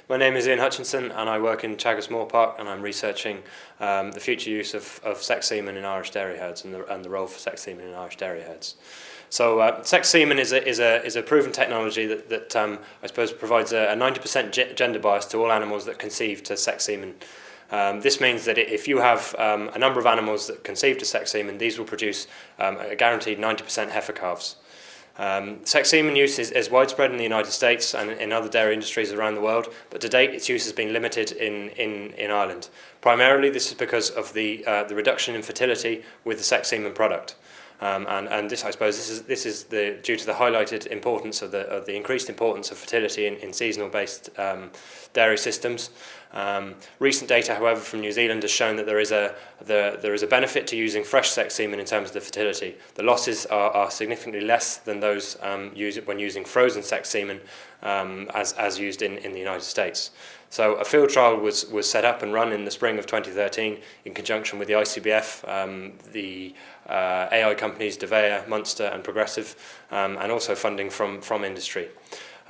My name is Hutchinson and I work in Teagasc Moor Park, and I'm researching the future use of sex semen in Irish dairy herds and the role for sex semen in Irish dairy herds. So sex semen is a proven technology that I suppose provides a 90% gender bias to all animals that conceive to sex semen. This means that if you have a number of animals that conceive to sex semen, these will produce a guaranteed 90% heifer calves. Sex semen use is widespread in the United States and in other dairy industries around the world, but to date its use has been limited in Ireland. Primarily this is because of the reduction in fertility with the sex semen product. And this, I suppose, this is due to the highlighted importance of the increased importance of fertility in seasonal-based dairy systems. Recent data, however, from New Zealand has shown that there is a benefit to using fresh sex semen in terms of the fertility. The losses are significantly less than those when using frozen sex semen as used in the United States. So a field trial was set up and run in the spring of 2013 in conjunction with the ICBF, the AI companies Devea, Munster and Progressive, and also funding from industry.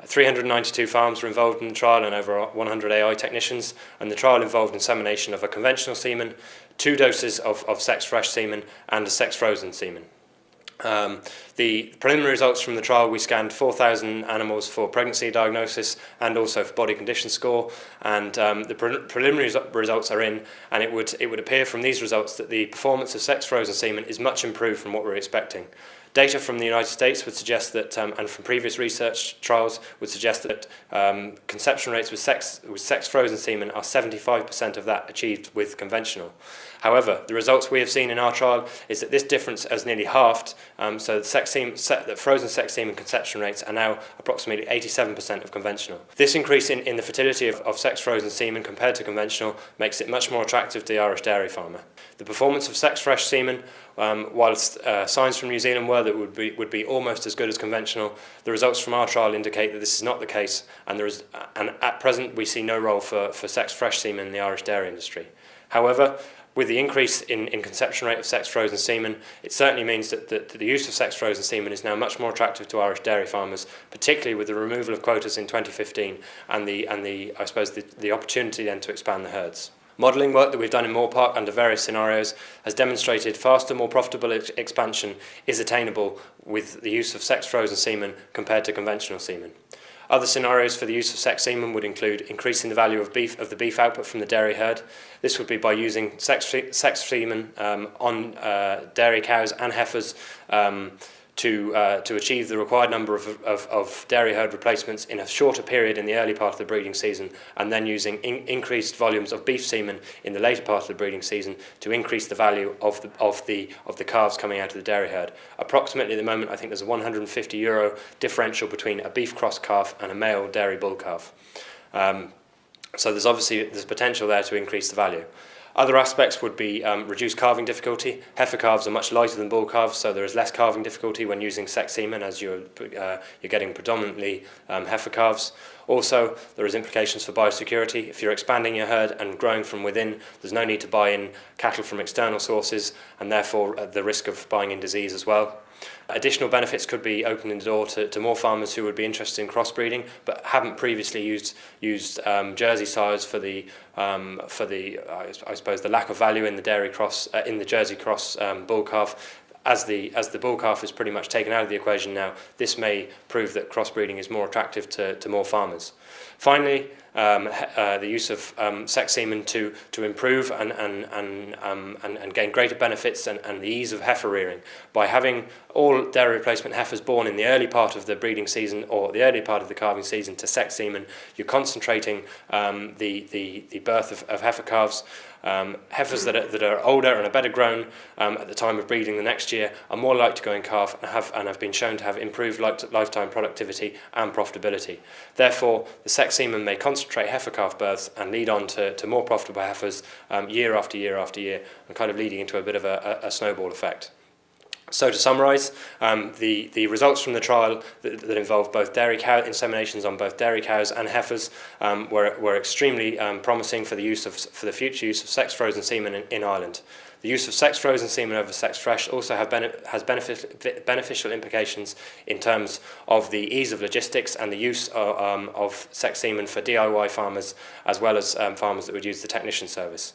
392 farms were involved in the trial and over 100 AI technicians, and the trial involved insemination of a conventional semen, 2 doses of sex-fresh semen and a sex-frozen semen. The preliminary results from the trial, we scanned 4,000 animals for pregnancy diagnosis and also for body condition score, and the preliminary results are in, and it would appear from these results that the performance of sex-frozen semen is much improved from what we were expecting. Data from the United States would suggest that, and from previous research trials, would suggest that conception rates with sex-frozen semen are 75% of that achieved with conventional. However, the results we have seen in our trial is that this difference has nearly halved, so that frozen sex semen conception rates are now approximately 87% of conventional. This increase in the fertility of sex-frozen semen compared to conventional makes it much more attractive to the Irish dairy farmer. The performance of sex-fresh semen, whilst signs from New Zealand were that would be almost as good as conventional, the results from our trial indicate that this is not the case, and at present we see no role for sex-fresh semen in the Irish dairy industry. However, with the increase in conception rate of sex-frozen semen, it certainly means that the use of sex-frozen semen is now much more attractive to Irish dairy farmers, particularly with the removal of quotas in 2015 and I suppose the opportunity then to expand the herds. Modelling work that we've done in Moor Park under various scenarios has demonstrated faster, more profitable expansion is attainable with the use of sex-frozen semen compared to conventional semen. Other scenarios for the use of sex semen would include increasing the value of the beef output from the dairy herd. This would be by using sex semen on dairy cows and heifers to achieve the required number of dairy herd replacements in a shorter period in the early part of the breeding season, and then using increased volumes of beef semen in the later part of the breeding season to increase the value of the calves coming out of the dairy herd. Approximately at the moment, I think there's a €150 differential between a beef cross calf and a male dairy bull calf. So there's potential there to increase the value. Other aspects would be reduced calving difficulty. Heifer calves are much lighter than bull calves, so there is less calving difficulty when using sex semen, as you're getting predominantly heifer calves. Also, there is implications for biosecurity. If you're expanding your herd and growing from within, there's no need to buy in cattle from external sources, and therefore the risk of buying in disease as well. Additional benefits could be opening the door to more farmers who would be interested in crossbreeding but haven't previously used Jersey sires for the I suppose the lack of value in the dairy cross in the Jersey cross bull calf. As the bull calf is pretty much taken out of the equation now, this may prove that crossbreeding is more attractive to more farmers. Finally, the use of sex semen to improve and gain greater benefits and the ease of heifer rearing by having all dairy replacement heifers born in the early part of the breeding season or the early part of the calving season to sex semen. You're concentrating the birth of heifer calves. Heifers that are older and are better grown at the time of breeding the next year are more likely to go in calf and have been shown to have improved lifetime productivity and profitability. Therefore, the sex semen may concentrate heifer calf births and lead on to more profitable heifers year after year after year, and kind of leading into a bit of a snowball effect. So to summarise, the results from the trial that involved both dairy cow inseminations on both dairy cows and heifers were extremely promising for the future use of sex frozen semen in Ireland. The use of sex frozen semen over sex fresh also has beneficial implications in terms of the ease of logistics and the use of sex semen for DIY farmers, as well as farmers that would use the technician service.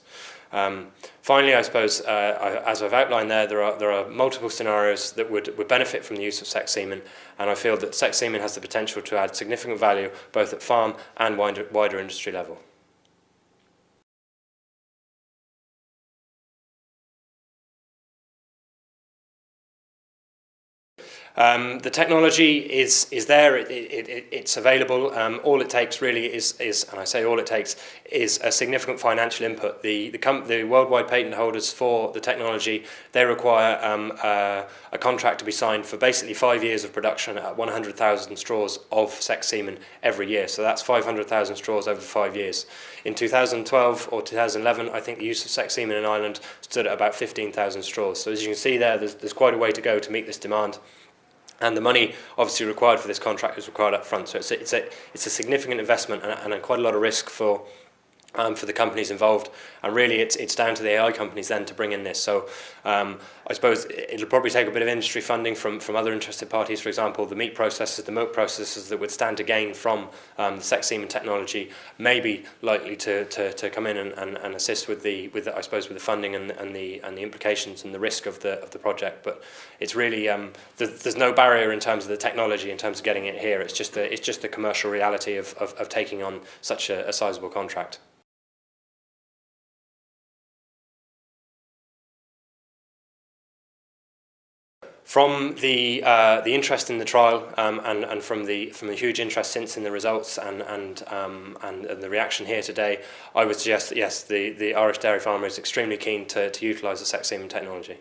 Finally, I suppose, as I've outlined there are multiple scenarios that would benefit from the use of sex semen, and I feel that sex semen has the potential to add significant value both at farm and wider industry level. The technology is there, it's available. All it takes really is, and I say all it takes, is a significant financial input. The worldwide patent holders for the technology, they require a contract to be signed for basically 5 years of production at 100,000 straws of sex semen every year. So that's 500,000 straws over 5 years. In 2012 or 2011, I think the use of sex semen in Ireland stood at about 15,000 straws. So as you can see there, there's quite a way to go to meet this demand. And the money obviously required for this contract is required up front. So it's a significant investment and quite a lot of risk for the companies involved. And really it's down to the AI companies then to bring in this. So I suppose it'll probably take a bit of industry funding from other interested parties. For example, the meat processors, the milk processors that would stand to gain from the sex semen technology may be likely to come in and assist with the funding and the implications and the risk of the project. But it's really there's no barrier in terms of the technology, in terms of getting it here. It's just the commercial reality of taking on such a sizable contract. From the interest in the trial and from the huge interest since in the results and the reaction here today, I would suggest that yes, the Irish dairy farmer is extremely keen to utilise the sex semen technology.